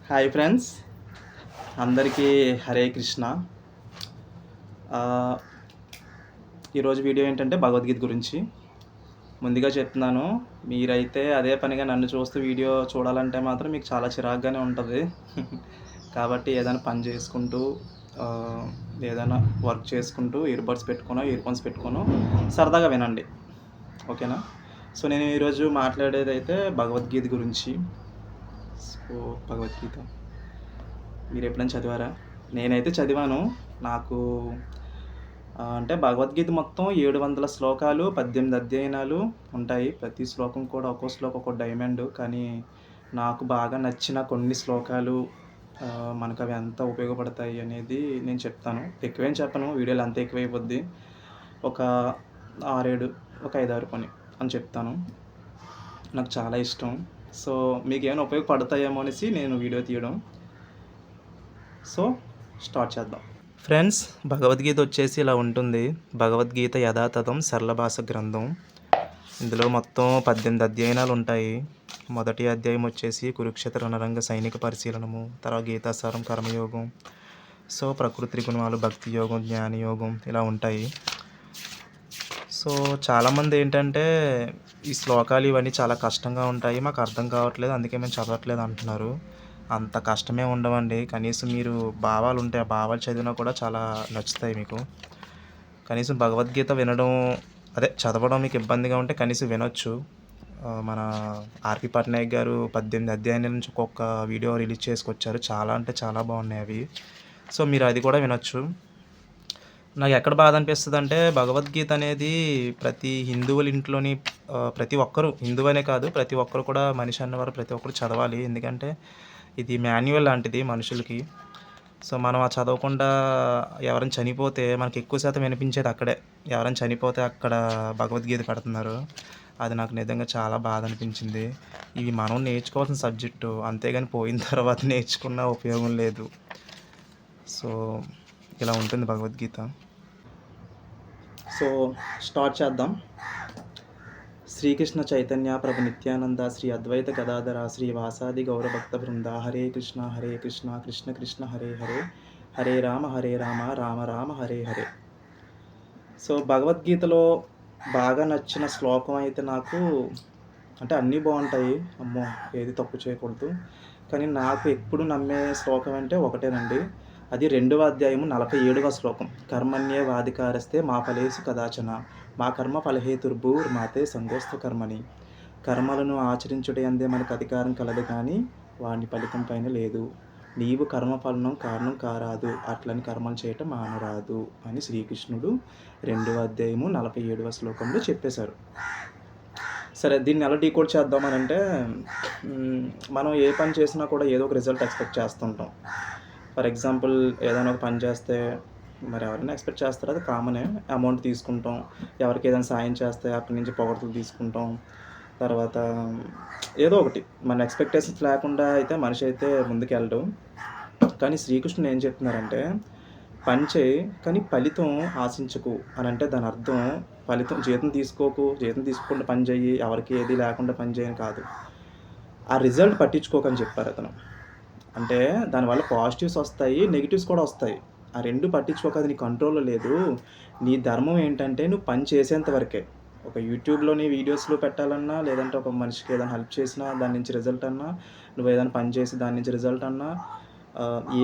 Hi friends, అందరికీ హరే కృష్ణ. ఈరోజు video ఏంటంటే భగవద్గీత గురించి. ముందుగా చెప్తున్నాను, మీరైతే అదే పనిగా నన్ను చూస్తూ వీడియో చూడాలంటే మాత్రం మీకు చాలా చిరాకుగానే ఉంటుంది. కాబట్టి ఏదైనా పని చేసుకుంటూ, ఏదైనా వర్క్ చేసుకుంటూ ఇయర్బడ్స్ పెట్టుకోనో సరదాగా వినండి, ఓకేనా? సో నేను ఈరోజు మాట్లాడేది అయితే భగవద్గీత గురించి. సో భగవద్గీత మీరు ఎప్పుడైనా చదివారా? నేనైతే చదివాను. నాకు అంటే భగవద్గీత మొత్తం 700 శ్లోకాలు, 18 అధ్యాయాలు ఉంటాయి. ప్రతి శ్లోకం కూడా ఒక్కో శ్లోకం ఒక్కో డైమండ్. కానీ నాకు బాగా నచ్చిన కొన్ని శ్లోకాలు మనకు అవి ఎంత ఉపయోగపడతాయి అనేది నేను చెప్తాను. ఎక్కువేం చెప్పను, వీడియోలు అంత ఎక్కువైపోద్ది. ఒక 6-7, ఒక 5-6 పని అని చెప్తాను. నాకు చాలా ఇష్టం. సో మీకు ఏమైనా ఉపయోగపడతాయేమో అనేసి నేను వీడియో తీయడం. సో స్టార్ట్ చేద్దాం. ఫ్రెండ్స్, భగవద్గీత వచ్చేసి ఇలా ఉంటుంది. భగవద్గీత యథాతథం సరళ భాష గ్రంథం. ఇందులో మొత్తం 18 అధ్యాయాలు ఉంటాయి. మొదటి అధ్యాయం వచ్చేసి కురుక్షేత్ర రణరంగ సైనిక పరిశీలనము, తర్వాత గీతాసారం, కర్మయోగం, సో ప్రకృతి గుణాలు, భక్తి యోగం, జ్ఞానయోగం ఇలా ఉంటాయి. సో చాలామంది ఏంటంటే ఈ శ్లోకాలు ఇవన్నీ చాలా కష్టంగా ఉంటాయి, మాకు అర్థం కావట్లేదు, అందుకే మేము చదవట్లేదు అంటున్నారు. అంత కష్టమే ఉండవండి. కనీసం మీరు భావాలు ఉంటాయి, ఆ భావాలు చదివినా కూడా చాలా నచ్చుతాయి మీకు. కనీసం భగవద్గీత వినడం, అదే చదవడం మీకు ఇబ్బందిగా ఉంటే కనీసం వినొచ్చు. మన ఆర్పి పట్నాయక్ గారు 18 అధ్యాయాల నుంచి ఒక్కొక్క వీడియో రిలీజ్ చేసుకొచ్చారు. చాలా అంటే చాలా బాగున్నాయి అవి. సో మీరు అది కూడా వినొచ్చు. నాకు ఎక్కడ బాధ అనిపిస్తుంది అంటే, భగవద్గీత అనేది ప్రతి హిందువుల ఇంట్లోని ప్రతి ఒక్కరూ, హిందువనే కాదు ప్రతి ఒక్కరు కూడా, మనిషి అన్నవారు ప్రతి ఒక్కరు చదవాలి. ఎందుకంటే ఇది మాన్యువల్ లాంటిది మనుషులకి. సో మనం ఆ చదవకుండా ఎవరైనా చనిపోతే మనకి ఎక్కువ శాతం వినిపించేది అక్కడే. ఎవరైనా చనిపోతే అక్కడ భగవద్గీత పెడుతున్నారు. అది నాకు నిజంగా చాలా బాధ అనిపించింది. ఇవి మనం నేర్చుకోవాల్సిన సబ్జెక్టు, అంతేగాని పోయిన తర్వాత నేర్చుకున్న ఉపయోగం లేదు. సో ఇలా ఉంటుంది భగవద్గీత. సో స్టార్ట్ చేద్దాం. శ్రీకృష్ణ చైతన్య ప్రభు నిత్యానంద శ్రీ అద్వైత గదాధర శ్రీ వాసాది గౌరభక్త బృంద హరే కృష్ణ కృష్ణ కృష్ణ హరే హరే, హరే రామ రామ రామ హరే హరే. సో భగవద్గీతలో బాగా నచ్చిన శ్లోకం అయితే నాకు, అంటే అన్నీ బాగుంటాయి, అమ్మో ఏది తప్పు చేయకూడదు, కానీ నాకు ఎప్పుడు నమ్మే శ్లోకం అంటే ఒకటేనండి. అది 2వ అధ్యాయము 47వ శ్లోకం. కర్మణ్యేవాధికారస్తే మా ఫలేషు కదాచన మా కర్మ ఫలహేతుర్భూర్ మాతే సంగోస్తు కర్మని. కర్మలను ఆచరించుటే అందే మనకు అధికారం కలదు, కానీ వాని ఫలితం పైన లేదు. నీవు కర్మఫలం కారణం కారాదు, అట్లని కర్మలు చేయటం మానరాదు అని శ్రీకృష్ణుడు 2వ అధ్యాయము 47వ శ్లోకంలో చెప్పేశారు. సరే, దీన్ని ఎలా డీకోడ్ చేద్దామని అంటే, మనం ఏ పని చేసినా కూడా ఏదో ఒక రిజల్ట్ ఎక్స్పెక్ట్ చేస్తుంటాం. ఫర్ ఎగ్జాంపుల్, ఏదైనా ఒక పని చేస్తే మరి ఎవరైనా ఎక్స్పెక్ట్ చేస్తారు, అది కామనే. అమౌంట్ తీసుకుంటాం. ఎవరికి ఏదైనా సాయం చేస్తే అక్కడి నుంచి పొగడ్తలు తీసుకుంటాం. తర్వాత ఏదో ఒకటి మన ఎక్స్పెక్టేషన్స్ లేకుండా అయితే మనిషి అయితే ముందుకెళ్ళడు. కానీ శ్రీకృష్ణుడు ఏం చెప్తున్నారంటే, పని చేయి కానీ ఫలితం ఆశించకు అని. అంటే దాని అర్థం ఫలితం, జీతం తీసుకోకుండా పని చేయి, ఎవరికి ఏది లేకుండా పని చేయని కాదు. ఆ రిజల్ట్ పట్టించుకోకని చెప్పారు అతను. అంటే దానివల్ల పాజిటివ్స్ వస్తాయి, నెగిటివ్స్ కూడా వస్తాయి. ఆ 2 పట్టించుకోక, అది నీ కంట్రోల్లో లేదు. నీ ధర్మం ఏంటంటే నువ్వు పని చేసేంత వరకే. ఒక యూట్యూబ్లోని వీడియోస్లో పెట్టాలన్నా, లేదంటే ఒక మనిషికి ఏదైనా హెల్ప్ చేసినా దాని నుంచి రిజల్ట్ అన్నా, నువ్వు ఏదైనా పని చేసి దాని నుంచి రిజల్ట్ అన్నా,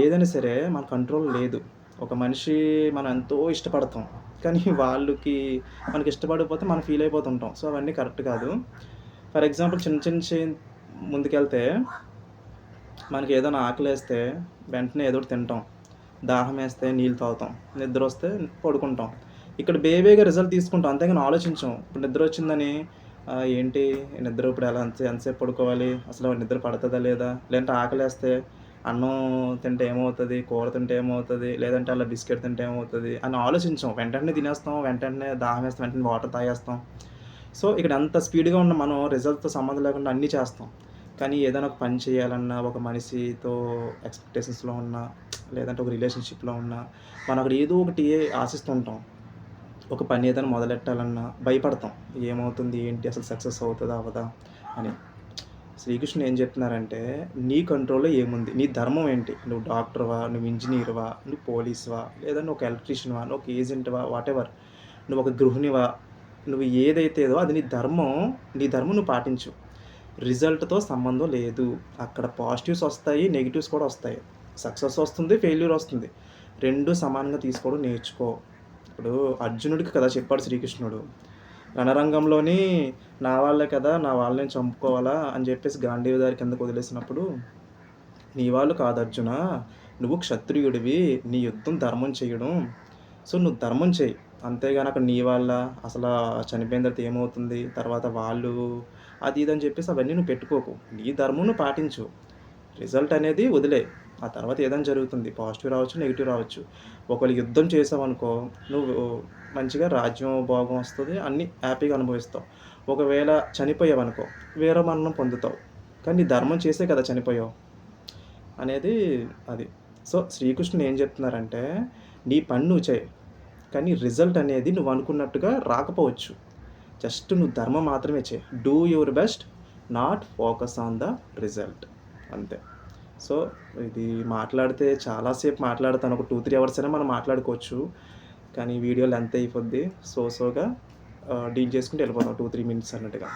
ఏదైనా సరే మన కంట్రోల్ లేదు. ఒక మనిషి మనం ఎంతో ఇష్టపడతాం, కానీ వాళ్ళకి మనకి ఇష్టపడకపోతే మనం ఫీల్ అయిపోతుంటాం. సో అవన్నీ కరెక్ట్ కాదు. ఫర్ ఎగ్జాంపుల్, చిన్న ముందుకెళ్తే, మనకి ఏదైనా ఆకలేస్తే వెంటనే ఏదో ఒకటి తింటాం, దాహం వేస్తే నీళ్ళు తాగుతాం, నిద్ర వస్తే పడుకుంటాం. ఇక్కడ బేబీగా రిజల్ట్ తీసుకుంటాం, అంతేగాని ఆలోచించాం. ఇప్పుడు నిద్ర వచ్చిందని ఏంటి నిద్ర, ఇప్పుడు ఎంతసేపు పడుకోవాలి, అసలు నిద్ర పడుతుందా లేదా, లేదంటే ఆకలేస్తే అన్నం తింటే ఏమవుతుంది, కూర తింటే ఏమవుతుంది, లేదంటే అలా బిస్కెట్ తింటే ఏమవుతుంది అని ఆలోచించాం. వెంటనే తినేస్తాం, వెంటనే దాహం వేస్తాం, వెంటనే వాటర్ తాగేస్తాం. సో ఇక్కడ అంత స్పీడ్గా ఉన్న మనం రిజల్ట్తో సంబంధం లేకుండా అన్నీ చేస్తాం. కానీ ఏదైనా ఒక పని చేయాలన్నా, ఒక మనిషితో ఎక్స్పెక్టేషన్స్లో ఉన్నా, లేదంటే ఒక రిలేషన్షిప్లో ఉన్నా, మనం అక్కడ ఏదో ఒకటి ఆశిస్తుంటాం. ఒక పని ఏదైనా మొదలెట్టాలన్నా భయపడతాం, ఏమవుతుంది ఏంటి, అసలు సక్సెస్ అవుతుందా అవ్వదా అని. శ్రీకృష్ణుడు ఏం చెప్తున్నారంటే, నీ కంట్రోల్‌లో ఏముంది? నీ ధర్మం ఏంటి? నువ్వు డాక్టర్‌వా? నువ్వు ఇంజినీర్‌వా? నువ్వు పోలీస్‌వా? లేదా నువ్వు ఒక ఎలక్ట్రీషియన్‌వా? నువ్వు ఒక ఏజెంట్‌వా? వాటెవర్. నువ్వు ఒక గృహిణివా? నువ్వు ఏదైతేదో అది నీ ధర్మం. నీ ధర్మం నువ్వు పాటించు. రిజల్ట్‌తో సంబంధం లేదు. అక్కడ పాజిటివ్స్ వస్తాయి, నెగెటివ్స్ కూడా వస్తాయి. సక్సెస్ వస్తుంది, ఫెయిల్యూర్ వస్తుంది. 2 సమానంగా తీసుకోవడం నేర్చుకో. ఇప్పుడు అర్జునుడికి కదా చెప్పాడు శ్రీకృష్ణుడు. రణరంగంలోని నా వాళ్ళే కదా! నా వాళ్ళని చంపుకోవాలా అని చెప్పేసి గాంధీవదారి కిందకు వదిలేసినప్పుడు, నీ వాళ్ళు కాదు అర్జున, నువ్వు క్షత్రియుడివి, నీ యుద్ధం ధర్మం చేయడం. సో, నువ్వు ధర్మం చెయి. అంతేగాని అక్కడ నీ వాళ్ళ, అసలా చనిపోయిన తర్వాత ఏమవుతుంది, తర్వాత వాళ్ళు అది ఇది అని చెప్పేసి అవన్నీ నువ్వు పెట్టుకోకు. నీ ధర్మం నువ్వు పాటించు. రిజల్ట్ అనేది వదిలేయి. ఆ తర్వాత ఏదైనా జరుగుతుంది. పాజిటివ్ రావచ్చు, నెగెటివ్ రావచ్చు. ఒకవేళ యుద్ధం చేసావనుకో, నువ్వు మంచిగా రాజ్యం, భోగం వస్తది. అన్నీ హ్యాపీగా అనుభవిస్తావు. ఒకవేళ చనిపోయావనుకో, వేరే మరణం పొందుతావు. కానీ నీ ధర్మం చేసే కదా చనిపోయావు అనేది అది. సో, శ్రీకృష్ణుడు ఏం చెప్తున్నారంటే, నీ పని నువ్వు చెయి. కానీ రిజల్ట్ అనేది నువ్వు అనుకున్నట్టుగా రాకపోవచ్చు. జస్ట్ నువ్వు ధర్మం మాత్రమే చెయి. Do your best, not focus on the result. అంతే. సో, ఇది మాట్లాడితే చాలా సేపు మాట్లాడతాను. ఒక 2, 3 అవర్స్ అయినా మనం మాట్లాడుకోవచ్చు. కానీ వీడియో లెంత్ అయిపోద్ది. సోగా డీల్ చేసుకుంటూ వెళ్ళిపోతాం 2, 3 మినిట్స్ అన్నట్టుగా.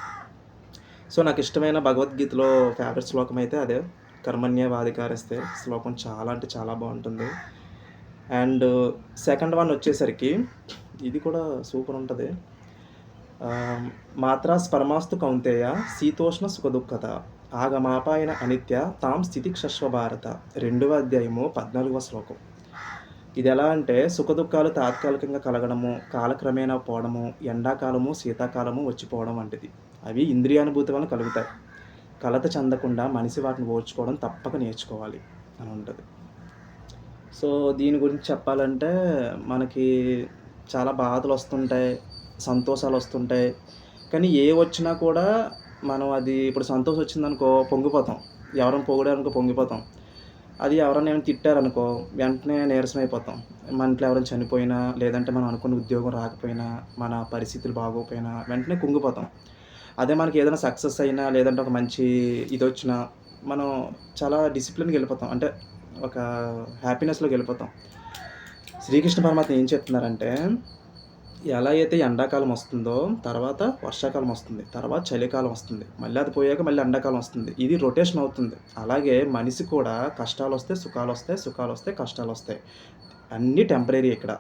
సో, నాకిష్టమైన భగవద్గీతలో ఫేవరెట్ శ్లోకం అయితే అదే. కర్మణ్యేవాధికారస్తే శ్లోకం చాలా అంటే చాలా బావుంటుంది. అండ్ సెకండ్ వన్ వచ్చేసరికి ఇది కూడా సూపర్ ఉంటది. మాత్రా స్పర్మాస్తు కౌంతేయ శీతోష్ణ సుఖదుఃఖత ఆగమాపాయన అనిత్య తాం స్థితిక్షస్వ భారత. 2వ అధ్యాయము 14వ శ్లోకం. ఇది ఎలా అంటే, సుఖదుఖాలు తాత్కాలికంగా కలగడము, కాలక్రమేణా పోవడము, ఎండాకాలము, శీతాకాలము వచ్చిపోవడం వంటిది. అవి ఇంద్రియానుభూతి వలన కలుగుతాయి. కలత చెందకుండా మనిషి వాటిని ఓర్చుకోవడం తప్పక నేర్చుకోవాలి అని ఉంటది. సో, దీని గురించి చెప్పాలంటే మనకి చాలా బాధలొస్తుంటాయి, సంతోషాలొస్తుంటాయి. కానీ ఏవొచ్చినా కూడా మనం అది ఇప్పుడు సంతోషం వచ్చిందనుకో పొంగిపోతాం. ఎవరైనా పొగిడారనుకో పొంగిపోతాం. అది ఎవరైనా ఏమైనా తిట్టారనుకో వెంటనే నీరసమైపోతాం. మన ఇంట్లో ఎవరైనా చనిపోయినా, లేదంటే మనం అనుకున్న ఉద్యోగం రాకపోయినా, మన పరిస్థితులు బాగోకపోయినా వెంటనే కుంగిపోతాం. అదే మనకి ఏదైనా సక్సెస్ అయినా, లేదంటే ఒక మంచి ఇదొచ్చినా మనం చాలా డిసిప్లిన్‌గా వెళ్ళిపోతాం. అంటే ఒక హ్యాపీనెస్‌లోకి వెళ్ళిపోతాం. శ్రీకృష్ణ పరమాత్మ ఏం చెప్తున్నారంటే, ఎలా అయితే ఎండాకాలం వస్తుందో, తర్వాత వర్షాకాలం వస్తుంది, తర్వాత చలికాలం వస్తుంది, మళ్ళీ అది పోయాక మళ్ళీ ఎండాకాలం వస్తుంది. ఇది రొటేషన్ అవుతుంది. అలాగే మనిషి కూడా కష్టాలొస్తాయి, సుఖాలొస్తాయి, సుఖాలొస్తాయి, కష్టాలొస్తాయి. అన్నీ టెంపరరీ ఇక్కడ.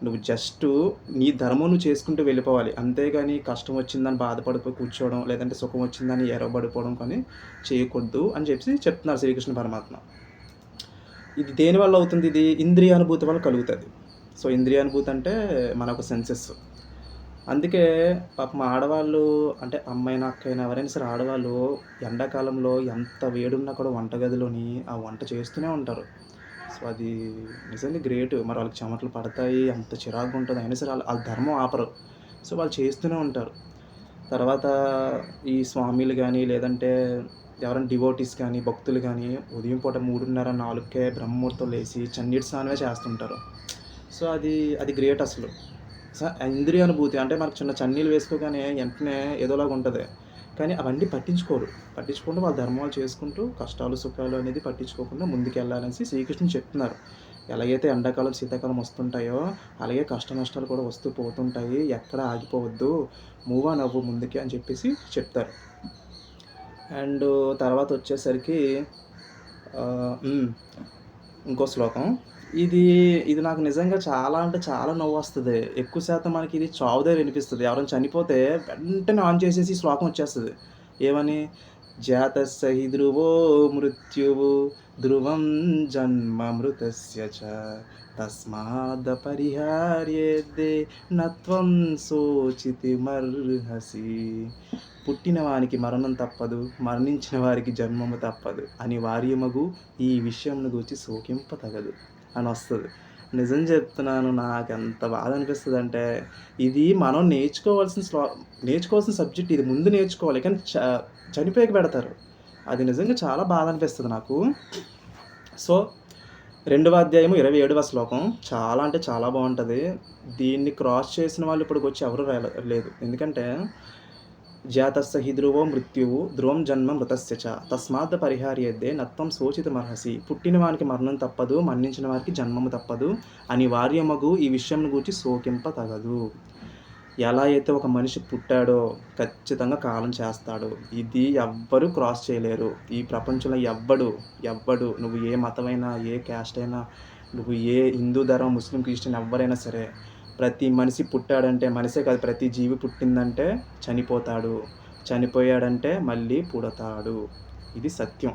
నువ్వు జస్టు నీ ధర్మం నువ్వు చేసుకుంటూ వెళ్ళిపోవాలి. అంతేగాని కష్టం వచ్చిందని బాధపడిపోయి కూర్చోవడం, లేదంటే సుఖం వచ్చిందని ఎరవబడిపోవడం కానీ చేయకూడదు అని చెప్తున్నారు శ్రీకృష్ణ పరమాత్మ. ఇది దేనివల్ల అవుతుంది? ఇది ఇంద్రియానుభూతి వల్ల కలుగుతది. సో, ఇంద్రియానుభూతి అంటే మన ఒక సెన్సెస్. అందుకే పాపం ఆడవాళ్ళు, అంటే అమ్మాయినా, అక్కయినా ఎవరైనా సరే ఆడవాళ్ళు ఎండాకాలంలో ఎంత వేడున్నా కూడా వంటగదిలోని ఆ వంట చేస్తూనే ఉంటారు. సో, అది నిజంగా గ్రేట్. మరి వాళ్ళకి చెమటలు పడతాయి, అంత చిరాకుగుంటది. అయినా సరే ఆళ్ళ ధర్మం ఆపరు. సో, వాళ్ళు చేస్తూనే ఉంటారు. తర్వాత ఈ స్వామీలు గానీ, లేదంటే ఎవరైనా డివోటీస్ కానీ, భక్తులు గానీ ఉదయం పూట 3:30, 4కే బ్రహ్మముహూర్తం లేసి చన్నీటి స్నానమే చేస్తుంటారు. సో, అది గ్రేట్ అసలు. ఇంద్రియానుభూతి అంటే మనకు చిన్న చన్నీళ్ళు వేసుకోగానే వెంటనే ఏదోలాగా ఉంటది. కానీ అవన్నీ పట్టించుకోరు. పట్టించుకుంటూ వాళ్ళ ధర్మాలు చేసుకుంటూ కష్టాలు, సుఖాలు అనేది పట్టించుకోకుండా ముందుకెళ్ళాలనేసి శ్రీకృష్ణుడు చెప్తున్నారు. ఎలాగైతే ఎండాకాలం, శీతాకాలం వస్తుంటాయో, అలాగే కష్ట నష్టాలు కూడా వస్తూ పోతుంటాయి. ఎక్కడ ఆగిపోవద్దు. మూవ్ ఆన్ అవ్వు ముందుకి అని చెప్పేసి చెప్తారు. అండ్ తర్వాత వచ్చేసరికి ఇంకో శ్లోకం. ఇది నాకు నిజంగా చాలా అంటే చాలా నవ్వొస్తది. ఎక్కువ శాతం మనకి ఇది చావు దగ్గర వినిపిస్తది. ఎవరైనా చనిపోతే వెంటనే ఆన్ చేసేసి ఈ శ్లోకం వచ్చేస్తది. ఏమని? జాతస్య హి ధ్రువో మృత్యువు ధ్రువం జన్మమృతస్య చ తస్మాదపరిహార్యేద్దే నత్వం శోచితుమర్హసి. పుట్టిన వానికి మరణం తప్పదు, మరణించిన వారికి జన్మము తప్పదు. అనివార్యమగు ఈ విషయమును గూర్చి శోకింప తగదు అని వస్తది. నిజం చెప్తున్నాను, నాకెంత బాధ అనిపిస్తదంటే, ఇది మనం నేర్చుకోవాల్సిన సబ్జెక్ట్ ఇది. ముందు నేర్చుకోవాలి. కానీ చనిపోయాక పెడతారు. అది నిజంగా చాలా బాధ అనిపిస్తది నాకు. సో, 2వ అధ్యాయము 27వ శ్లోకం చాలా అంటే చాలా బావుంటది. దీన్ని క్రాస్ చేసిన వాళ్ళు ఇప్పటికొచ్చి ఎవరు లేదు. ఎందుకంటే జాతస్య హి ధ్రువో మృత్యువు ధ్రువం జన్మ మృతస్య చ తస్మాత్ పరిహార్యేద్దే నత్వం శోచితుమర్హసి. పుట్టిన వానికి మరణం తప్పదు, మరణించిన వారికి జన్మము తప్పదు, అనివార్యమగు ఈ విషయం గురించి శోకింప తగదు. ఎలా అయితే ఒక మనిషి పుట్టాడో ఖచ్చితంగా కాలం చేస్తాడు. ఇది ఎవ్వరు క్రాస్ చేయలేరు. ఈ ప్రపంచంలో ఎవ్వడు నువ్వు ఏ మతమైనా, ఏ క్యాస్ట్ అయినా, నువ్వు ఏ హిందూ ధర్మం, ముస్లిం, క్రిస్టియన్ ఎవ్వరైనా సరే, ప్రతి మనిషి పుట్టాడంటే, మనిషే కాదు ప్రతి జీవి పుట్టిందంటే చనిపోతాడు, చనిపోయాడంటే మళ్ళీ పుడతాడు. ఇది సత్యం.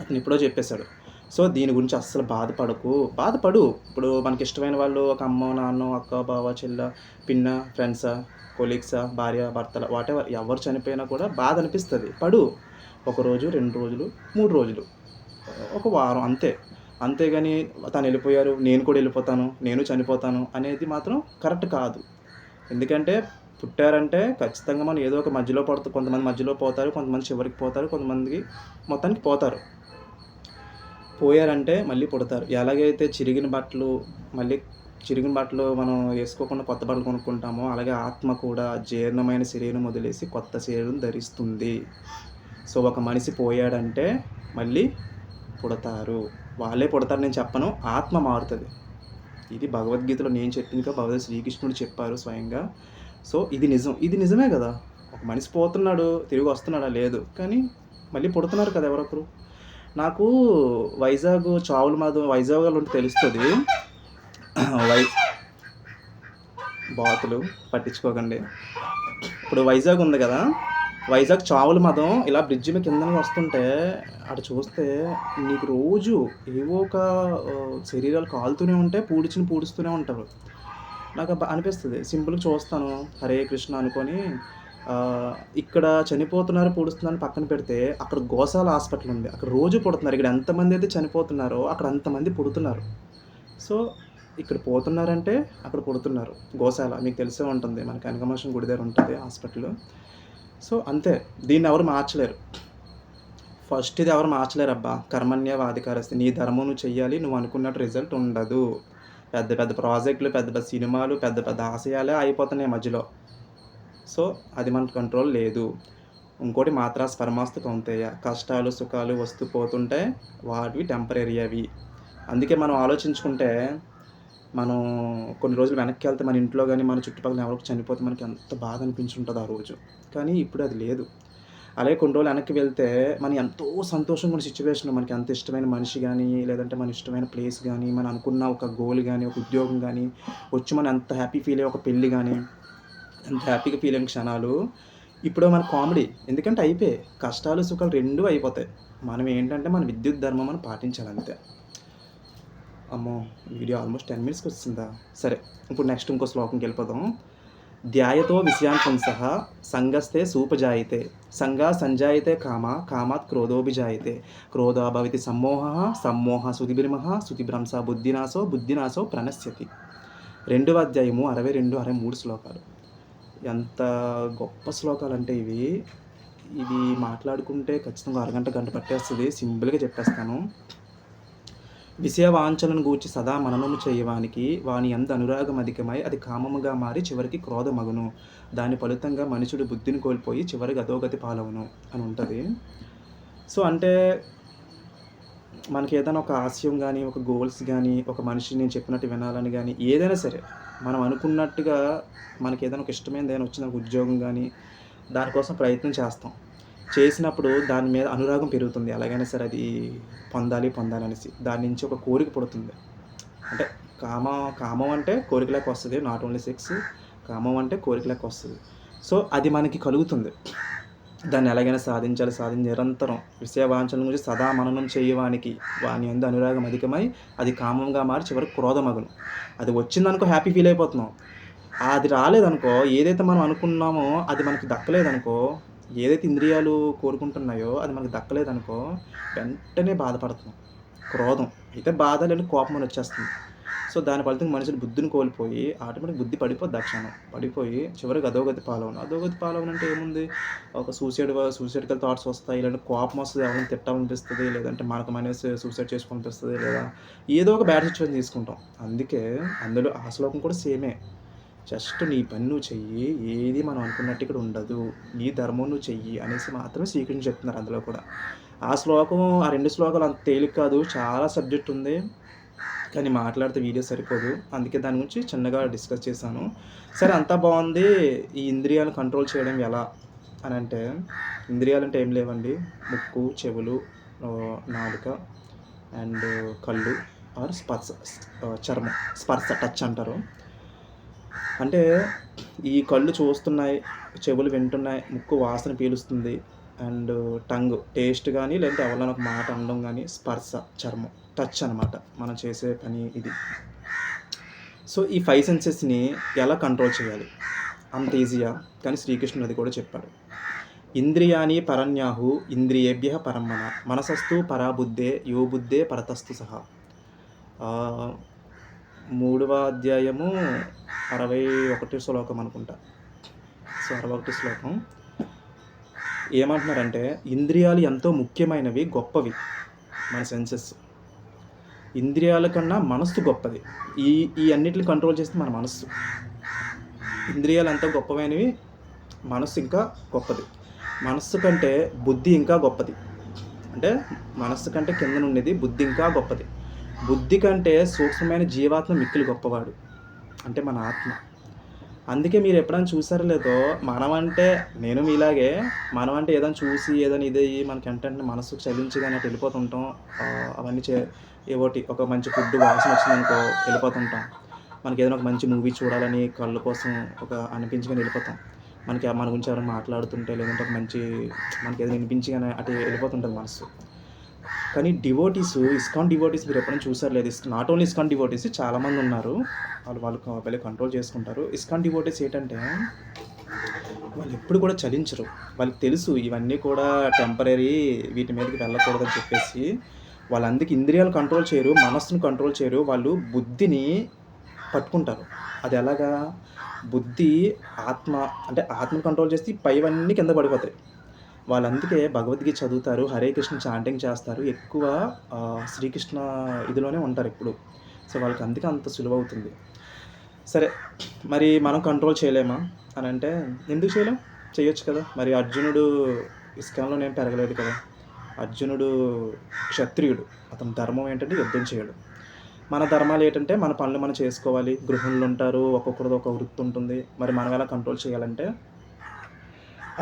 అతను ఎప్పుడో చెప్పేశాడు. సో దీని గురించి అస్సలు బాధపడు. ఇప్పుడు మనకి ఇష్టమైన వాళ్ళు ఒక అమ్మో, నాన్నో, అక్క, బావ, చెల్ల, పిన్న, ఫ్రెండ్సా, కొలీగ్సా, భార్య, భర్తల వాటెవర్ ఎవరు చనిపోయినా కూడా బాధ అనిపిస్తుంది. ఒకరోజు, 2 రోజులు, 3 రోజులు, ఒక వారం అంతే. అంతేగాని తను వెళ్ళిపోయారు, నేను కూడా వెళ్ళిపోతాను, నేను చనిపోతాను అనేది మాత్రం కరెక్ట్ కాదు. ఎందుకంటే పుట్టారంటే ఖచ్చితంగా మనం ఏదో ఒక మధ్యలో కొంతమంది మధ్యలో పోతారు, కొంతమంది చివరికి పోతారు, కొంతమందికి మొత్తానికి పోతారు. పోయారంటే మళ్ళీ పుడతారు. ఎలాగైతే చిరిగిన బట్టలు మనం వేసుకోకుండా కొత్త బట్టలు కొనుక్కుంటామో, అలాగే ఆత్మ కూడా జీర్ణమైన శరీరం వదిలేసి కొత్త శరీరం ధరిస్తుంది. సో ఒక మనిషి పోయాడంటే మళ్ళీ పుడతారు. వాళ్ళే పుడతారు నేను చెప్పను, ఆత్మ మారుతుంది. ఇది భగవద్గీతలో నేను చెప్పింది భగవద్ శ్రీకృష్ణుడు చెప్పారు స్వయంగా. సో ఇది నిజమే కదా. ఒక మనిషి పోతున్నాడు, తిరిగి వస్తున్నాడా? లేదు. కానీ మళ్ళీ పుడుతున్నారు కదా ఎవరొకరు. నాకు వైజాగ్ చావుల మాధవ్ వైజాగ్లో ఉంటే తెలుస్తుంది. బాతులు పట్టించుకోకండి. ఇప్పుడు వైజాగ్ ఉంది కదా, వైజాగ్ చావుల మదం ఇలా బ్రిడ్జి మీద కిందకి వస్తుంటే అటు చూస్తే నీకు రోజు ఏవో ఒక శరీరాలు కాలుతూనే ఉంటాయి, పూడుస్తూనే ఉంటారు. నాకు అనిపిస్తుంది, సింపుల్గా చూస్తాను, హరే కృష్ణ అనుకొని ఇక్కడ చనిపోతున్నారు, పూడుస్తున్నారు పక్కన పెడితే, అక్కడ గోశాల హాస్పిటల్ ఉంది, అక్కడ రోజు పుడుతున్నారు. ఇక్కడ ఎంతమంది అయితే చనిపోతున్నారో అక్కడ అంతమంది పుడుతున్నారు. సో ఇక్కడ పోతున్నారంటే అక్కడ పుడుతున్నారు. గోశాల మీకు తెలిసే ఉంటుంది, మనకి కనకమర్షం గుడి దగ్గర ఉంటుంది హాస్పిటల్. సో అంతే, దీన్ని ఎవరు మార్చలేరు. ఫస్ట్ ఇది ఎవరు మార్చలేరు అబ్బా. కర్మణ్యవాధికారస్తి. నీ ధర్మం నువ్వు చెయ్యాలి, నువ్వు అనుకున్నట్టు రిజల్ట్ ఉండదు. పెద్ద పెద్ద ప్రాజెక్టులు, పెద్ద పెద్ద సినిమాలు, పెద్ద పెద్ద ఆశయాలే అయిపోతున్నాయి మధ్యలో. సో అది మన కంట్రోల్ లేదు. ఇంకోటి మాత్రా స్పర్మాస్తు కౌంతేయ. కష్టాలు సుఖాలు వస్తూ పోతుంటే వాటివి టెంపరీ అవి. అందుకే మనం ఆలోచించుకుంటే, మనం కొన్ని రోజులు వెనక్కి వెళ్తే మన ఇంట్లో కానీ మన చుట్టుపక్కల ఎవరికి చనిపోతే మనకి ఎంత బాధ అనిపించుంటుంది ఆ రోజు. కానీ ఇప్పుడు అది లేదు. అలాగే కొన్ని రోజులు వెనక్కి వెళ్తే మనం ఎంతో సంతోషంగా ఉన్న సిచ్యువేషన్, మనకి ఎంత ఇష్టమైన మనిషి కానీ, లేదంటే మన ఇష్టమైన ప్లేస్ కానీ, మనం అనుకున్న ఒక గోల్ కానీ, ఒక ఉద్యోగం కానీ వచ్చి మనం ఎంత హ్యాపీ ఫీల్ అయ్యే ఒక పెళ్ళి కానీ, ఎంత హ్యాపీగా ఫీల్ అయిన క్షణాలు ఇప్పుడు మన కామెడీ. ఎందుకంటే అయిపోయాయి, కష్టాలు సుఖాలు రెండూ అయిపోతాయి. మనం ఏంటంటే మన విద్యుత్ ధర్మం మనం పాటించాలి అంతే. అమ్మో, వీడియో ఆల్మోస్ట్ 10 minutesకి వస్తుందా? సరే, ఇప్పుడు నెక్స్ట్ ఇంకో శ్లోకంకి వెళ్ళిపోదాం. ధ్యాయతో విషయాన్ పుంసః సంగస్తే సూపజాయితే సంగా సంజాయితే కామాత్ క్రోధోభిజాయితే క్రోధో భవతి సమ్మోహ శృతిభిర్మః శృతిభ్రంశ బుద్ధినాశో ప్రణశ్యతి. 2వ అధ్యాయము 62, 63 శ్లోకాలు. ఎంత గొప్ప శ్లోకాలు అంటే ఇవి మాట్లాడుకుంటే ఖచ్చితంగా అరగంట గంట పట్టేస్తుంది. సింపుల్గా చెప్పేస్తాను. విషయవాంఛలను గూర్చి సదా మననము చేయవానికి వాని యందు అనురాగం అధికమై అది కామముగా మారి చివరికి క్రోధమగును. దాని ఫలితంగా మనుషుడు బుద్ధిని కోల్పోయి చివరికి అధోగతి పాలవును అని ఉంటుంది. సో అంటే మనకి ఏదైనా ఒక ఆశయం కానీ, ఒక గోల్స్ కానీ, ఒక మనిషి నేను చెప్పినట్టు వినాలని కానీ, ఏదైనా సరే మనం అనుకున్నట్టుగా మనకి ఏదైనా ఒక ఇష్టమైనది ఏదైనా వచ్చిన ఉద్యోగం కానీ, దానికోసం ప్రయత్నం చేసినప్పుడు దాని మీద అనురాగం పెరుగుతుంది. ఎలాగైనా సరే అది పొందాలి అనేసి దాని నుంచి ఒక కోరిక పుడుతుంది. అంటే కామం అంటే కోరికలోకి వస్తుంది, నాట్ ఓన్లీ సెక్స్. కామం అంటే కోరికలోకి వస్తుంది. సో అది మనకి కలుగుతుంది. దాన్ని ఎలాగైనా సాధించాలి నిరంతరం విషయవాంఛల గురించి సదా మననం చేయవానికి వాని యందు అనురాగం అధికమై అది కామంగా మారి చివరికి క్రోధమగును. అది వచ్చిందనుకో హ్యాపీ ఫీల్ అయిపోతున్నాం. అది రాలేదనుకో, ఏదైతే మనం అనుకున్నామో అది మనకి దక్కలేదనుకో, ఏదైతే ఇంద్రియాలు కోరుకుంటున్నాయో అది మనకు దక్కలేదనుకో, వెంటనే బాధపడుతున్నాం. క్రోధం అయితే బాధ లేని కోపం అని వచ్చేస్తుంది. సో దాని ఫలితంగా మనుషులు బుద్ధిని కోల్పోయి ఆటోమేటిక్ బుద్ధి పడిపోద్ది. క్షణం పడిపోయి చివరికి అధోగతి పాలవును అంటే ఏముంది, ఒక సూసైడికల్ థాట్స్ వస్తాయి, లేదంటే కోపం వస్తుంది, ఎవరైనా తిట్టాలనిపిస్తుంది, లేదంటే మనకు మనసు సూసైడ్ చేసుకోవాలనిపిస్తుంది, లేదా ఏదో ఒక బ్యాడ్ సిచ్యువేషన్ తీసుకుంటాం. అందుకే అందులో ఆ శ్లోకం కూడా సేమే. జస్ట్ నీ పని నువ్వు చెయ్యి, ఏది మనం అనుకున్నట్టు ఇక్కడ ఉండదు, నీ ధర్మం నువ్వు చెయ్యి అనేసి మాత్రమే శ్రీకృష్ణుడు చెప్తున్నారు అందులో కూడా. ఆ శ్లోకం, ఆ 2 శ్లోకాలు అంత తేలిక కాదు, చాలా సబ్జెక్ట్ ఉంది. కానీ మాట్లాడితే వీడియో సరిపోదు. అందుకే దాని గురించి చిన్నగా డిస్కస్ చేశాను. సరే అంతా బావుంది. ఈ ఇంద్రియాలను కంట్రోల్ చేయడం ఎలా అనంటే, ఇంద్రియాలంటే ఏం లేవండి. ముక్కు, చెవులు, నాలుక అండ్ కళ్ళు ఆర్ చర్మం, స్పర్శ, టచ్ అంటారు. అంటే ఈ కళ్ళు చూస్తున్నాయి, చెవులు వింటున్నాయి, ముక్కు వాసన పీలుస్తుంది అండ్ టంగ్ టేస్ట్ గానీ, లేదంటే ఎవరైనా ఒక మాట అనడం గానీ, స్పర్శ, చర్మం, టచ్ అనమాట మనం చేసే పని ఇది. సో, ఈ 5 సెన్సెస్‌ని ఎలా కంట్రోల్ చేయాలి? అంత ఈజీయా? కానీ శ్రీకృష్ణుడు అది కూడా చెప్పాడు. ఇంద్రియాణి పరన్యాహు ఇంద్రియేభ్యః పరం మనః మనసస్తు పరా బుద్ధే యో బుద్ధే పరతస్తు సహా. 3వ అధ్యాయము 61 శ్లోకం అనుకుంటా. సో, 61 శ్లోకం ఏమంటున్నారంటే, ఇంద్రియాలు ఎంతో ముఖ్యమైనవి, గొప్పవి. మన సెన్సెస్ ఇంద్రియాల కన్నా మనస్సు గొప్పది. ఈ అన్నిటిని కంట్రోల్ చేస్తే మన మనస్సు. ఇంద్రియాలు ఎంతో గొప్పమైనవి, మనస్సు ఇంకా గొప్పది. మనస్సు కంటే బుద్ధి ఇంకా గొప్పది. అంటే మనస్సు కంటే కిందన ఉండేది బుద్ధి ఇంకా గొప్పది. బుద్ధి కంటే సూక్ష్మమైన జీవాత్మ మిక్కిలి గొప్పవాడు, అంటే మన ఆత్మ. అందుకే మీరు ఎప్పుడైనా చూసారో లేదో, మనమంటే నేను మీలాగే, మనమంటే ఏదైనా చూసి ఏదైనా ఇదయ్యి మనకి వెంటనే మనస్సుకు చలించగానే అటు వెళ్ళిపోతుంటాం. అవన్నీ ఏవోటి ఒక మంచి ఫుడ్ వాసన వచ్చిందనుకో వెళ్ళిపోతుంటాం. మనకి ఏదైనా ఒక మంచి మూవీ చూడాలని కళ్ళ కోసం ఒక అనిపించగానే వెళ్ళిపోతాం. మనకి మన గురించి ఎవరైనా మాట్లాడుతుంటే, లేదంటే ఒక మంచి మనకి ఏదైనా వినిపించగానే అటు వెళ్ళిపోతుంటుంది మనసు. కానీ ఇస్కాన్ డివోటీస్ మీరు ఎప్పుడైనా చూసారు లేదు? నాట్ ఓన్లీ ఇస్కాన్ డివోటీస్, చాలామంది ఉన్నారు. వాళ్ళు వెళ్ళి కంట్రోల్ చేసుకుంటారు. ఇస్కాన్ డివోటీస్ ఏంటంటే, వాళ్ళు ఎప్పుడు కూడా చలించరు. వాళ్ళకి తెలుసు ఇవన్నీ కూడా టెంపరరీ, వీటి మీదకి వెళ్ళకూడదని చెప్పేసి. వాళ్ళు అందుకే ఇంద్రియాలు కంట్రోల్ చేయరు, మనస్సును కంట్రోల్ చేయరు. వాళ్ళు బుద్ధిని పట్టుకుంటారు. అది ఎలాగా? బుద్ధి అంటే ఆత్మను కంట్రోల్ చేస్తే పైవన్నీ కింద పడిపోతాయి. వాళ్ళందుకే భగవద్గీత చదువుతారు, హరే కృష్ణ చాంటింగ్ చేస్తారు, ఎక్కువ శ్రీకృష్ణ ఇదిలోనే ఉంటారు ఎప్పుడు. సో, వాళ్ళకి అందుకే అంత సులువవుతుంది. సరే, మరి మనం కంట్రోల్ చేయలేమా అని అంటే, ఎందుకు చేయలేం? చేయొచ్చు కదా. మరి అర్జునుడు ఇస్కాన్లో నేను పెరగలేదు కదా. అర్జునుడు క్షత్రియుడు. అతని ధర్మం ఏంటంటే యుద్ధం చేయడం. మన ధర్మాలు ఏంటంటే మన పనులు మనం చేసుకోవాలి. గృహిణులు ఉంటారు, ఒక్కొక్కరిది ఒక వృత్తి ఉంటుంది. మరి మనం ఎలా కంట్రోల్ చేయాలంటే,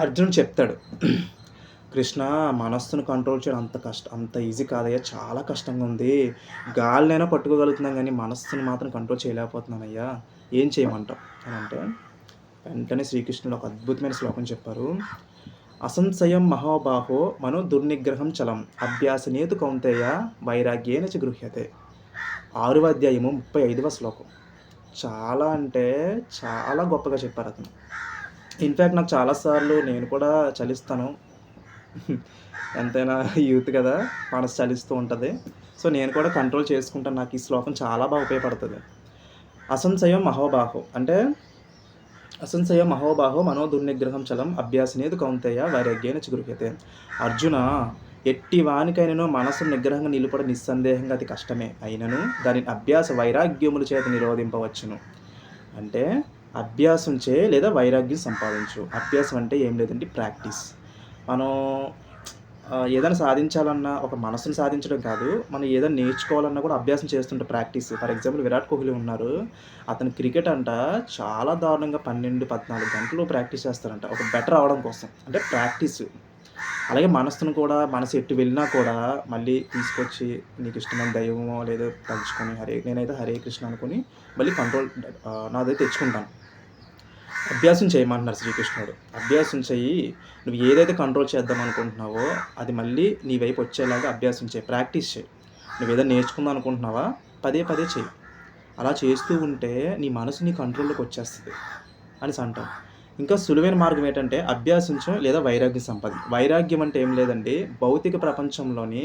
అర్జునుడు చెప్తాడు, కృష్ణ మనస్సును కంట్రోల్ చేయడం అంత ఈజీ కాదయ్యా, చాలా కష్టంగా ఉంది. గాలినైనా పట్టుకోగలుగుతున్నాం కానీ మనస్సును మాత్రం కంట్రోల్ చేయలేకపోతున్నానయ్యా, ఏం చేయమంటావు అని అంటే, వెంటనే శ్రీకృష్ణుడు ఒక అద్భుతమైన శ్లోకం చెప్పారు. అసంశయం మహాబాహో మనో దుర్నిగ్రహం చలం అభ్యాసనేతు కౌంతేయ వైరాగ్యేన చ గృహ్యతే. 6వ అధ్యాయము 35వ శ్లోకం. చాలా అంటే చాలా గొప్పగా చెప్పారు అతను. ఇన్ఫ్యాక్ట్ నాకు చాలాసార్లు నేను కూడా చలిస్తాను. ఎంతైనా యూత్ కదా, మనసు చలిస్తూ ఉంటుంది. సో, నేను కూడా కంట్రోల్ చేసుకుంటాను. నాకు ఈ శ్లోకం చాలా బాగా ఉపయోగపడుతుంది. అసంశయం మహోబాహో అంటే, అసంశయం మహోబాహో మనో దుర్నిగ్రహం చలం అభ్యాసనేది కౌంతేయ వైరాగ్యేన చ గృహ్యతే. అర్జున, ఎట్టి వానికైనను మనసు నిగ్రహంగా నిలుపడ నిస్సందేహంగా అతి కష్టమే. అయినను దానిని అభ్యాస వైరాగ్యముల చేత నిరోధింపవచ్చును. అంటే అభ్యాసం చే లేదా వైరాగ్యం సంపాదించు. అభ్యాసం అంటే ఏం లేదంటే ప్రాక్టీస్. మనం ఏదైనా సాధించాలన్నా, ఒక మనసును సాధించడం కాదు, మనం ఏదైనా నేర్చుకోవాలన్నా కూడా అభ్యాసం చేస్తుంటాం, practice. For example Virat Kohli ఉన్నారు. అతను క్రికెట్ చాలా దారుణంగా 12-14 గంటలు ప్రాక్టీస్ చేస్తారంట, ఒక బెటర్ అవ్వడం కోసం. అంటే ప్రాక్టీస్. అలాగే మనస్సును కూడా, మనసు ఎట్టు వెళ్ళినా కూడా మళ్ళీ తీసుకొచ్చి నీకు ఇష్టమైన దైవమో లేదో తలుచుకొని నేనైతే హరే కృష్ణ అనుకుని మళ్ళీ కంట్రోల్ నాదైతే తెచ్చుకుంటాను. అభ్యాసం చేయమంటున్నారు శ్రీకృష్ణుడు. అభ్యాసం చెయ్యి. నువ్వు ఏదైతే కంట్రోల్ చేద్దాం అనుకుంటున్నావో అది మళ్ళీ నీ వైపు వచ్చేలాగా అభ్యాసం చేయి, ప్రాక్టీస్ చేయి. నువ్వు ఏదైనా నేర్చుకుందాం అనుకుంటున్నావా, పదే చెయ్యి. అలా చేస్తూ ఉంటే నీ మనసు నీ కంట్రోల్లోకి వచ్చేస్తుంది అనేసి అంటాం. ఇంకా సులువైన మార్గం ఏంటంటే అభ్యాసించడం లేదా వైరాగ్యం సంపాదించడం. వైరాగ్యం అంటే ఏం లేదండి, భౌతిక ప్రపంచంలోని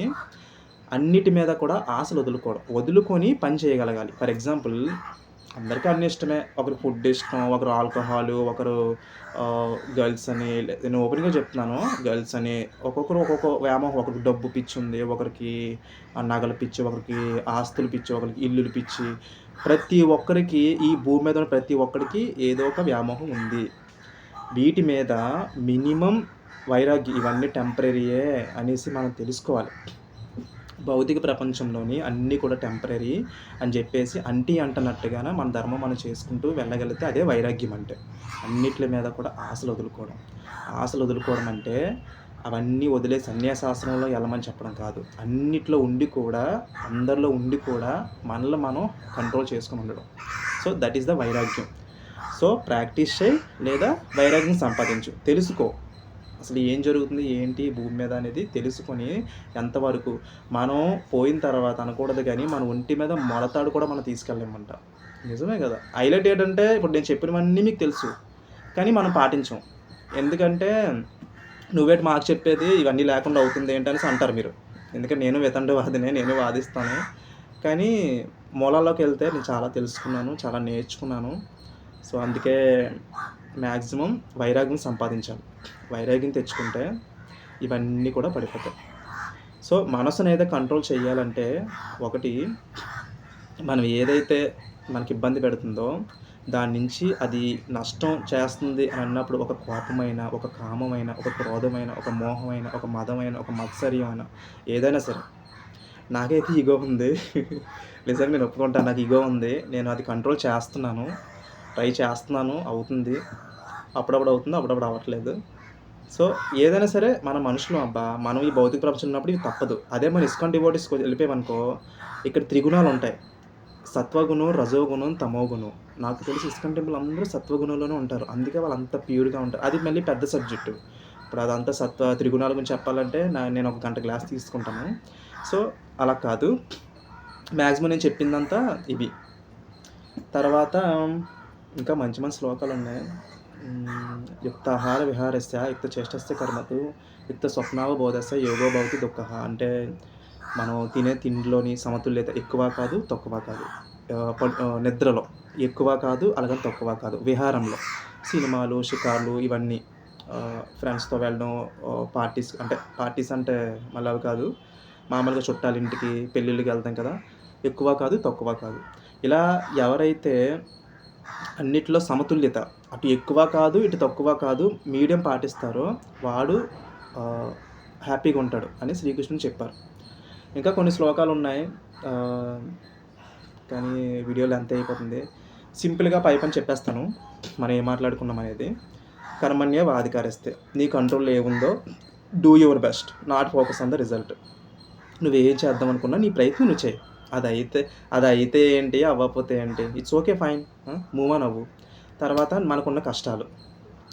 అన్నిటి మీద కూడా ఆశలు వదులుకొని పని చేయగలగాలి. ఫర్ ఎగ్జాంపుల్, అందరికీ అన్నీ ఇష్టమే. ఒకరికి ఫుడ్ ఇష్టం, ఒకరు ఆల్కహాలు, ఒకరు గర్ల్స్ అని నేను ఓపెన్‌గా చెప్తున్నాను. గర్ల్స్ అని ఒక్కొక్కరు ఒక్కొక్క వ్యామోహం. ఒకరికి డబ్బు పిచ్చుంది, ఒకరికి నగల పిచ్చి, ఒకరికి ఆస్తుల పిచ్చి, ఒకరికి ఇల్లుల పిచ్చి. ప్రతి ఒక్కరికి ఈ భూమి మీద ఉన్న ప్రతి ఒక్కడికి ఏదో ఒక వ్యామోహం ఉంది. వీటి మీద మినిమమ్ వైరాగ్యం ఇవన్నీ టెంపరరీయే అనేసి మనం తెలుసుకోవాలి. భౌతిక ప్రపంచంలోని అన్నీ కూడా టెంపరరీ అని చెప్పేసి అంటీ అంటనట్టుగాన మన ధర్మం మనం చేసుకుంటూ వెళ్ళగలిగితే అదే వైరాగ్యం అంటే. అన్నిట్ల మీద కూడా ఆశలు వదులుకోవడం. ఆశలు వదులుకోవడం అంటే అవన్నీ వదిలేసి సన్యాసాశ్రమంలో ఎళ్ళమని చెప్పడం కాదు. అన్నిట్లో ఉండి కూడా, అందరిలో ఉండి కూడా మనల్ని మనం కంట్రోల్ చేసుకొని ఉండడం. సో, దట్ ఈస్ ద వైరాగ్యం. సో, ప్రాక్టీస్ చెయి లేదా వైరాగ్యం సంపాదించు. తెలుసుకో. అసలు ఏం జరుగుతుంది, ఏంటి భూమి మీద అనేది తెలుసుకొని ఎంతవరకు మనం పోయిన తర్వాత అనకూడదు గానీ, మన ఒంటి మీద మొలతాడు కూడా మనం తీసుకెళ్ళలేమంట. నిజమే గదా! హైలైట్ ఏంటంటే, ఇప్పుడు నేను చెప్పినవన్నీ మీకు తెలుసు. కానీ మనం పాటించం. ఎందుకంటే, నువ్వేటి మాకు చెప్పేది ఇవన్నీ లేకుండా అవుతుందేంటనేసి అంటారు మీరు. ఎందుకంటే నేను వితండవాదినే, నేను వాదిస్తాను. కానీ మూలాల్లోకెళ్తే నేను చాలా తెలుసుకున్నాను, చాలా నేర్చుకున్నాను. సో, అందుకే మ్యాక్సిమం వైరాగ్యం సంపాదించాలి. వైరాగ్యం తెచ్చుకుంటే ఇవన్నీ కూడా పడిపోతాయి. సో, మనసునైతే కంట్రోల్ చేయాలంటే ఒకటి మనం ఏదైతే మనకి ఇబ్బంది పెడుతుందో దాని నుంచి అది నష్టం చేస్తుంది అని అన్నప్పుడు ఒక కోపమైన, ఒక కామమైన, ఒక క్రోధమైన, ఒక మోహమైన, ఒక మదమైన, ఒక మత్సర్యమైన ఏదైనా సరే. నాకైతే ఇగో ఉంది. నిజంగా నేను ఒప్పుకుంటాను. నాకు ఇగో ఉంది. నేను అది కంట్రోల్ చేస్తున్నాను. ట్రై చేస్తున్నాను. అవుతుంది. అప్పుడప్పుడు అవుతుంది. అప్పుడప్పుడు అవ్వట్లేదు. సో, ఏదైనా సరే మన మనుషులం అబ్బా! మనం ఈ భౌతిక ప్రపంచంలో ఉన్నప్పుడు ఇది తప్పదు. అదే మన ఇస్కాన్ డివోటీస్‌కి వెళ్ళిపోయామనుకో, ఇక్కడ త్రిగుణాలుంటాయి. సత్వగుణం, రజోగుణం, తమోగుణం. నాకు తెలిసి ఇస్కాన్ టెంపుల్ అందరూ సత్వగుణంలోనే ఉంటారు. అందుకే వాళ్ళంత ప్యూర్‌గా ఉంటారు. అది మళ్ళీ పెద్ద సబ్జెక్టు. ఇప్పుడు అదంతా త్రిగుణాల గురించి చెప్పాలంటే నేను ఒక గంట క్లాస్ తీసుకుంటాను. సో, అలా కాదు. మాక్సిమం నేను చెప్పిందంతా ఇవి. తర్వాత ఇంకా మంచి మంచి శ్లోకాలున్నాయి. యుక్తాహార విహారస్య యుక్తచేష్టస్య కర్మతు యుక్త స్వప్నావబోధస్య యోగో భవతి దుఃఖః. అంటే మనం తినే తిండిలోని సమతుల్యత ఎక్కువ కాదు, తక్కువ కాదు. నిద్రలో ఎక్కువ కాదు, అలాగని తక్కువ కాదు. విహారంలో సినిమాలు, షికార్లు ఇవన్నీ ఫ్రెండ్స్‌తో వెళ్ళడం, పార్టీస్ అంటే మళ్ళీ అవి కాదు. మామూలుగా చుట్టాలింటికి, పెళ్ళిళ్ళకి వెళ్తాం కదా! ఎక్కువ కాదు, తక్కువ కాదు. ఇలా ఎవరైతే అన్నిట్లో సమతుల్యత అటు ఎక్కువ కాదు, ఇటు తక్కువ కాదు, మీడియం పాటిస్తారో వాడు హ్యాపీగా ఉంటాడు అని శ్రీకృష్ణుడు చెప్పారు. ఇంకా కొన్ని శ్లోకాలున్నాయి. కానీ వీడియో లెంత్ అయిపోతుంది. సింపుల్‌గా పైపని చెప్పేస్తాను. మనం ఏం మాట్లాడుకున్నాం అనేది. కర్మణ్యేవాధికారస్తే. నీ కంట్రోల్‌లో ఏముందో do your best. Not focus on the result. నువ్వేం చేద్దాం అనుకున్నా నీ ప్రయత్నం నువ్వు చెయి. అదైతే ఏంటి, అవ్వకపోతే ఏంటి, it's okay fine. Move on అవ్వు. తర్వాత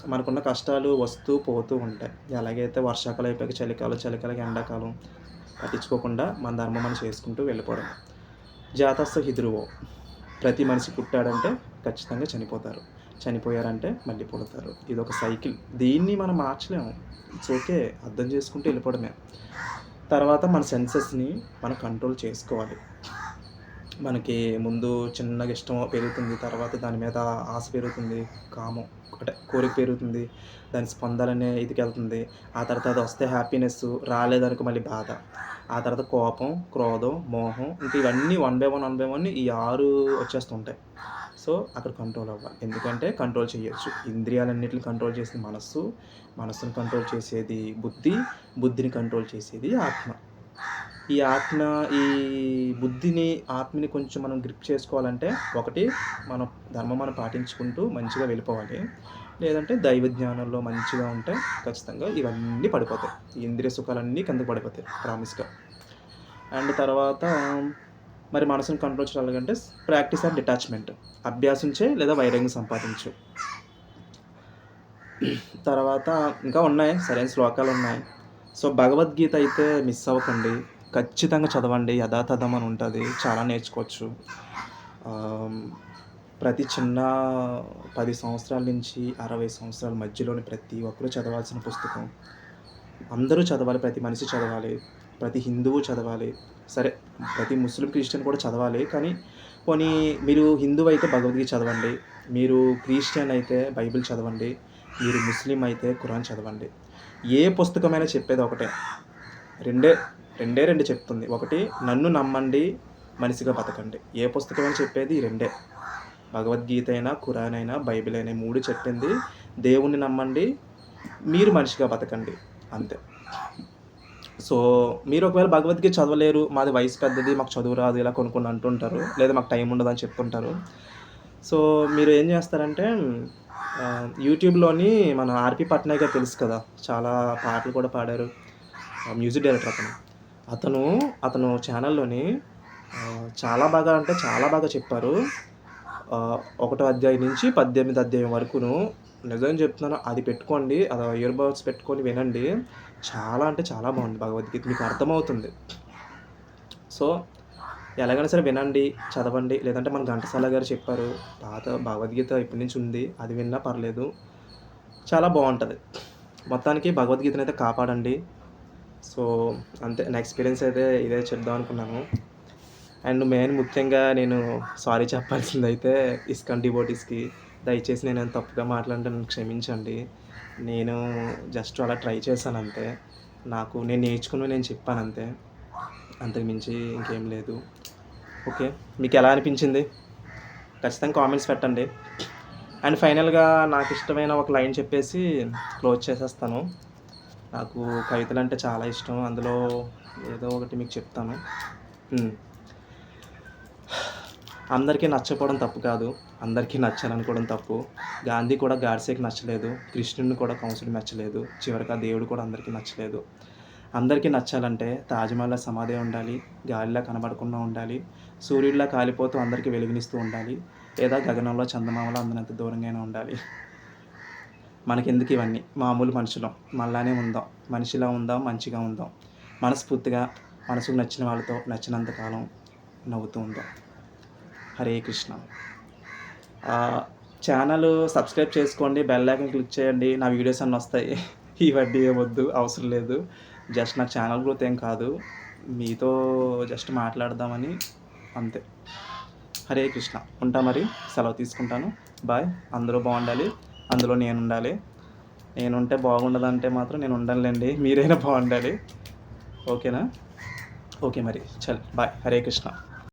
మనకున్న కష్టాలు వస్తూ పోతూ ఉంటాయి. ఎలాగైతే వర్షాకాలం అయిపోయాక చలికాలం ఎండాకాలం పట్టించుకోకుండా మన ధర్మం మనం చేసుకుంటూ వెళ్ళిపోవడం. జాతస్య హి ధ్రువో. ప్రతి మనిషి పుట్టాడంటే ఖచ్చితంగా చనిపోతారు. చనిపోయారంటే మళ్ళీ పుడతారు. ఇదొక సైకిల్. దీన్ని మనం మార్చలేము. It's okay. అర్థం చేసుకుంటూ వెళ్ళిపోవడమే. తర్వాత మన సెన్సెస్‌ని మనం కంట్రోల్ చేసుకోవాలి. మనకి ముందు చిన్నగా ఇష్టం పెరుగుతుంది. తర్వాత దాని మీద ఆశ పెరుగుతుంది. కామం అంటే కోరిక పెరుగుతుంది. దాని స్పందననే ఇదికెళ్తుంది. ఆ తర్వాత అది వస్తే హ్యాపీనెస్సు, రాలేదనుకో మళ్ళీ బాధ. ఆ తర్వాత కోపం, క్రోధం, మోహం ఇంక ఇవన్నీ వన్ బై వన్ ఈ 6 వచ్చేస్తుంటాయి. సో, అక్కడ కంట్రోల్ అవ్వాలి. ఎందుకంటే కంట్రోల్ చేయొచ్చు. ఇంద్రియాలన్నిటిని కంట్రోల్ చేసేది మనస్సు. మనస్సుని కంట్రోల్ చేసేది బుద్ధి. బుద్ధిని కంట్రోల్ చేసేది ఆత్మ. ఈ ఆత్మని కొంచెం మనం గ్రిప్ చేసుకోవాలంటే ఒకటి మన ధర్మం మనం పాటించుకుంటూ మంచిగా వెళ్ళిపోవాలి. లేదంటే దైవ జ్ఞానంలో మంచిగా ఉంటే ఖచ్చితంగా ఇవన్నీ పడిపోతాయి. ఈ ఇంద్రియ సుఖాలన్నీ కిందకి పడిపోతాయి ప్రామిస్‌గా. అండ్ తర్వాత మరి మనసుని కంట్రోల్ చేయాలంటే ప్రాక్టీస్ ఆఫ్ డిటాచ్‌మెంట్. అభ్యాసించే లేదా వైరాగ్యం సంపాదించు. తర్వాత ఇంకా ఉన్నాయి. సరైన శ్లోకాలున్నాయి. సో, భగవద్గీత అయితే మిస్ అవ్వకండి. ఖచ్చితంగా చదవండి. యథాతథం అని ఉంటది. చాలా నేర్చుకోవచ్చు. ప్రతి చిన్న 10 సంవత్సరాల నుంచి 60 సంవత్సరాల మధ్యలోని ప్రతి ఒక్కరు చదవాల్సిన పుస్తకం. అందరూ చదవాలి. ప్రతి మనిషి చదవాలి. ప్రతి హిందువు చదవాలి. సరే ప్రతి ముస్లిం, క్రిస్టియన్ కూడా చదవాలి. కానీ పోనీ మీరు హిందువు అయితే భగవద్గీత చదవండి, మీరు క్రిస్టియన్ అయితే బైబిల్ చదవండి, మీరు ముస్లిం అయితే ఖురాన్ చదవండి. ఏ పుస్తకమైనా చెప్పేది ఒకటే. రెండే, రెండే 2 చెప్తుంది. ఒకటి నన్ను నమ్మండి, మనిషిగా బతకండి. ఏ పుస్తకమైనా చెప్పేది ఈ రెండే. భగవద్గీత అయినా, ఖురాన్ అయినా, బైబిల్ అయినా ఈ 3 చెప్పింది దేవుణ్ణి నమ్మండి, మీరు మనిషిగా బతకండి అంతే. సో, మీరు ఒకవేళ భగవద్గీత చదవలేరు, మాది వయసు పెద్దది, మాకు చదువు రాదు ఇలా కొన్ని కొన్ని అంటుంటారు. లేదా మాకు టైం ఉండదని చెప్తుంటారు. సో, మీరు ఏం చేస్తారంటే యూట్యూబ్‌లోని మన 'ఆర్‌పీ పట్నాయక్' గారు తెలుసు కదా! చాలా పాటలు కూడా పాడారు. మ్యూజిక్ డైరెక్టర్ అతను. అతను, అతను ఛానల్‌లోని చాలా బాగా అంటే చాలా బాగా చెప్పారు. ఒకటో అధ్యాయం నుంచి 18 అధ్యాయం వరకును నిజం చెప్తున్నాను. అది పెట్టుకోండి. ఇయర్ బడ్స్ పెట్టుకొని వినండి. చాలా అంటే చాలా బాగుంది భగవద్గీత. మీకు అర్థమవుతుంది. సో, ఎలాగైనా సరే వినండి, చదవండి. లేదంటే మన ఘంటసాల గారు చెప్పారు. పాత భగవద్గీత ఇప్పటి నుంచి ఉంది. అది విన్నా పర్లేదు. చాలా బావుంటది. మొత్తానికి భగవద్గీతనైతే కాపాడండి. సో, అంతే. నా ఎక్స్‌పీరియన్స్ అయితే ఇదే చెప్దాం అనుకున్నాను. అండ్ మెయిన్ ముఖ్యంగా నేను సారీ చెప్పాల్సిందైతే ఇస్కాన్ డివోటీస్‌కి. దయచేసి నేనేమైనా తప్పుగా మాట్లాడితే నన్ను క్షమించండి. నేను జస్ట్ అలా ట్రై చేశానంతే. నేను నేర్చుకున్నవి నేను చెప్పానంతే. అంతకు మించి ఇంకేం లేదు. ఓకే. మీకెలా అనిపించింది? ఖచ్చితంగా కామెంట్స్ పెట్టండి. అండ్ ఫైనల్‌గా నాకిష్టమైన ఒక లైన్ చెప్పేసి క్లోజ్ చేసేస్తాను. నాకు కవితలంటే చాలా ఇష్టం. అందులో ఏదో ఒకటి మీకు చెప్తాను. అందరికీ నచ్చకపోవడం తప్పు కాదు. అందరికీ నచ్చాలనుకోవడం తప్పు. గాంధీ కూడా గాడ్సేకి నచ్చలేదు. కృష్ణుడిని కూడా కంసుడికి నచ్చలేదు. చివరికి ఆ దేవుడు కూడా అందరికీ నచ్చలేదు. అందరికీ నచ్చాలంటే తాజ్‌మహల్‌లో సమాధి ఉండాలి. గాలిలా కనబడకుండా ఉండాలి. సూర్యుడిలా కాలిపోతూ అందరికీ వెలుగునిస్తూ ఉండాలి. లేదా గగనంలో చందమామలో అందనంత దూరంగానే ఉండాలి. మనకెందుకు ఇవన్నీ? మామూలు మనుషులం. మనలానే ఉందాం. మనిషిలా ఉందాం. మంచిగా ఉందాం. మనస్ఫూర్తిగా మనసుకు నచ్చిన వాళ్ళతో నచ్చినంత కాలం నవ్వుతూ ఉందాం. హరే కృష్ణ. ఛానల్ సబ్స్క్రైబ్ చేసుకోండి. బెల్ ఐకాన్ క్లిక్ చేయండి. నా వీడియోస్ అన్నీ వస్తాయి. ఇవన్నీ ఏమొద్దు, అవసరం లేదు. జస్ట్ నాకు ఛానల్ గ్రోత్ ఏం కాదు. మీతో జస్ట్ మాట్లాడదామని అంతే. హరే కృష్ణ. ఉంటా మరి. సెలవు తీసుకుంటాను. బాయ్. అందరూ బాగుండాలి. అందులో నేనుండాలి. నేనుంటే బాగుండదంటే మాత్రం నేను ఉండనులేండి. మీరైనా బాగుండాలి. ఓకేనా? ఓకే మరి. చల్ బాయ్. హరే కృష్ణ.